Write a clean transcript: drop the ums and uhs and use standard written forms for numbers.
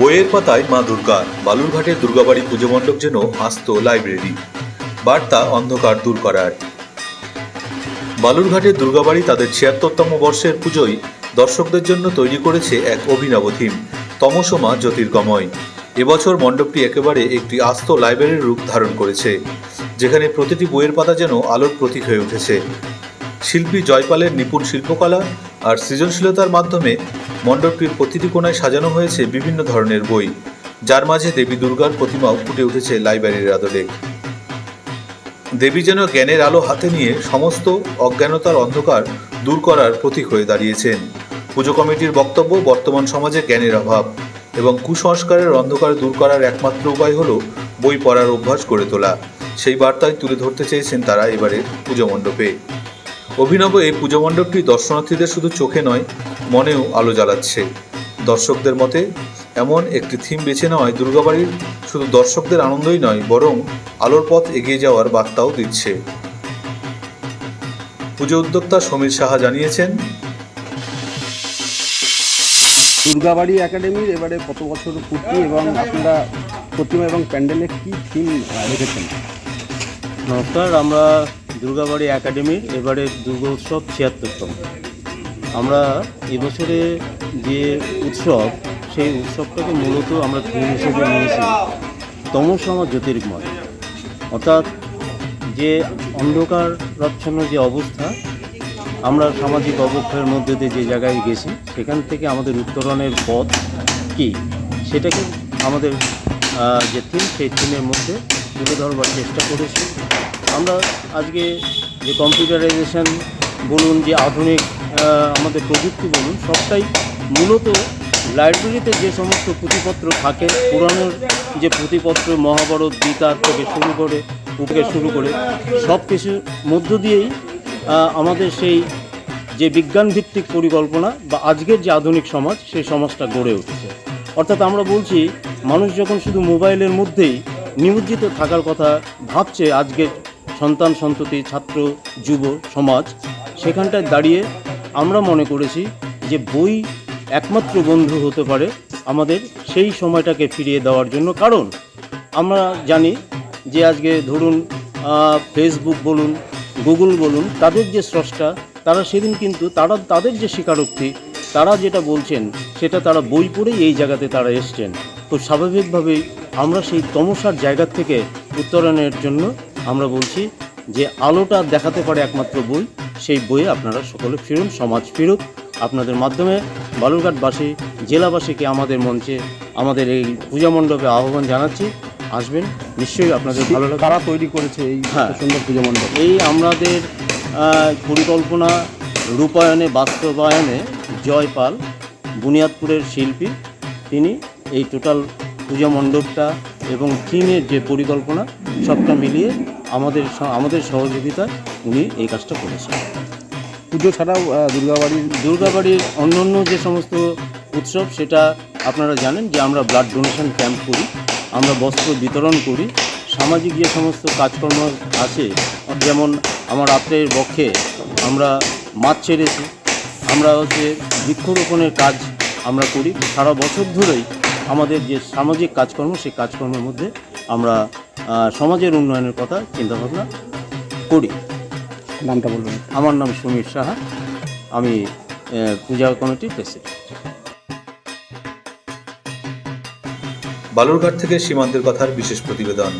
বইয়ের পাতায় মা দুর্গা, বালুরঘাটের দুর্গাবাড়ি পুজো মণ্ডপ যেন আস্ত লাইব্রেরি। বার্তা অন্ধকার দূর করার। বালুরঘাটের দুর্গাবাড়ি তাদের ৭৬তম বর্ষের পুজোয় দর্শকদের জন্য তৈরি করেছে এক অভিনব থিম, তমসমা জ্যোতির্গময়। এবছর মণ্ডপটি একেবারে একটি আস্ত লাইব্রেরির রূপ ধারণ করেছে, যেখানে প্রতিটি বইয়ের পাতা যেন আলোর প্রতীক হয়ে উঠেছে। শিল্পী জয়পালের নিপুণ শিল্পকলা আর সৃজনশীলতার মাধ্যমে মণ্ডপটির প্রতিটি কোণায় সাজানো হয়েছে বিভিন্ন ধরনের বই, যার মাঝে দেবী দুর্গার প্রতিমাও ফুটে উঠেছে লাইব্রেরির আদলে। দেবী যেন জ্ঞানের আলো হাতে নিয়ে সমস্ত অজ্ঞানতার অন্ধকার দূর করার প্রতীক হয়ে দাঁড়িয়েছেন। পুজো কমিটির বক্তব্য, বর্তমান সমাজে জ্ঞানের অভাব এবং কুসংস্কারের অন্ধকার দূর করার একমাত্র উপায় হলো বই পড়ার অভ্যাস গড়ে তোলা। সেই বার্তায় তুলে ধরতে চেয়েছেন তারা এবারের পুজো মণ্ডপে। অভিনব এই পুজো মণ্ডপটি দর্শনার্থীদের শুধু চোখে নয়, মনেও আলো জ্বালাচ্ছে। দর্শকদের মতে এমন একটি থিম বেছে নেওয়ায় দুর্গাবাড়ির শুধু দর্শকদের আনন্দই নয়, বরং আলোর পথ এগিয়ে যাওয়ার বার্তাও দিচ্ছে। পুজো উদ্যোক্তা সমীর সাহা জানিয়েছেন, দুর্গাবাড়ি একাডেমির এবারে কত বছর পূর্তি এবং আপনারা প্রতিমা এবং প্যান্ডেলে কী থিম রেখেছেন? নমস্কার, আমরা দুর্গাবাড়ি একাডেমির এবারে দুর্গা উৎসব ৭৬তম। আমরা এবছরে যে উৎসব, সেই উৎসবটাকে মূলত আমরা থিম হিসেবে নিয়েছি তমসমা জ্যোতির্গময়। অর্থাৎ যে অন্ধকারাচ্ছন্ন যে অবস্থা, আমরা সামাজিক অবক্ষয়ের মধ্যে দিয়ে যে জায়গায় গেছি, সেখান থেকে আমাদের উত্তরণের পথ কী, সেটাকে আমাদের যে থিম, সেই থিমের মধ্যে তুলে ধরবার চেষ্টা করেছি। আমরা আজকে যে কম্পিউটারাইজেশন বলুন, যে আধুনিক আমাদের প্রযুক্তি বলুন, সবটাই মূলত লাইব্রেরিতে যে সমস্ত পুঁথিপত্র থাকে, পুরানোর যে পুঁথিপত্র, মহাভারত, গীতা থেকে শুরু করে সব কিছুর মধ্য দিয়েই আমাদের সেই যে বিজ্ঞানভিত্তিক পরিকল্পনা বা আজকের যে আধুনিক সমাজ, সেই সমাজটা গড়ে উঠেছে। অর্থাৎ আমরা বলছি, মানুষ যখন শুধু মোবাইলের মধ্যেই নিমজ্জিত থাকার কথা ভাবছে, আজকের সন্তান সন্ততি, ছাত্র যুব সমাজ, সেখানটায় দাঁড়িয়ে আমরা মনে করেছি যে বই একমাত্র বন্ধু হতে পারে আমাদের সেই সময়টাকে ফিরিয়ে দেওয়ার জন্য। কারণ আমরা জানি যে আজকে ধরুন ফেসবুক বলুন, গুগল বলুন, তাদের যে স্রষ্টা, তারা সেদিন কিন্তু তাদের যে স্বীকারোক্তি, তারা যেটা বলছেন, সেটা তারা বই পড়েই এই জায়গাতে তারা এসছেন। তো স্বাভাবিকভাবেই আমরা সেই তমসার জায়গা থেকে উত্তরণের জন্য আমরা বলছি যে আলোটা দেখাতে পারে একমাত্র বই। সেই বইয়ে আপনারা সকলে ফিরুন, সমাজ ফিরুক। আপনাদের মাধ্যমে বালুরঘাটবাসী, জেলাবাসীকে আমাদের মঞ্চে, আমাদের এই পূজা মণ্ডপে আহ্বান জানাচ্ছি। আসবেন, নিশ্চয়ই আপনাদের ভালো লাগবে। কারা তৈরি করেছে এই সুন্দর পূজা মণ্ডপ? এই আমাদের পরিকল্পনা রূপায়ণে, বাস্তবায়নে জয়পাল, বুনিয়াদপুরের শিল্পী, তিনি এই টোটাল পূজা মণ্ডপটা এবং থিমের যে পরিকল্পনা, সবটা মিলিয়ে আমাদের সহযোগিতায় উনি এই কাজটা করেছেন। পুজো ছাড়াও দুর্গাবাড়ির অন্য যে সমস্ত উৎসব, সেটা আপনারা জানেন যে আমরা ব্লাড ডোনেশন ক্যাম্প করি, আমরা বস্ত্র বিতরণ করি, সামাজিক যে সমস্ত কাজকর্ম আছে, যেমন আমার রাত্রের বক্ষে আমরা মাছ ছেড়েছি, আমরা বৃক্ষরোপণের কাজ আমরা করি। সারা বছর ধরেই আমাদের যে সামাজিক কাজকর্ম, সেই কাজকর্মের মধ্যে আমরা সমাজের উন্নয়নের কথা চিন্তাভাবনা করি। নামটা বলবেন? আমার নাম সমীর সাহা, আমি পূজা কমিটির প্রেসিডেন্ট। বালুরঘাট থেকে সীমান্তের কথার বিশেষ প্রতিবেদন।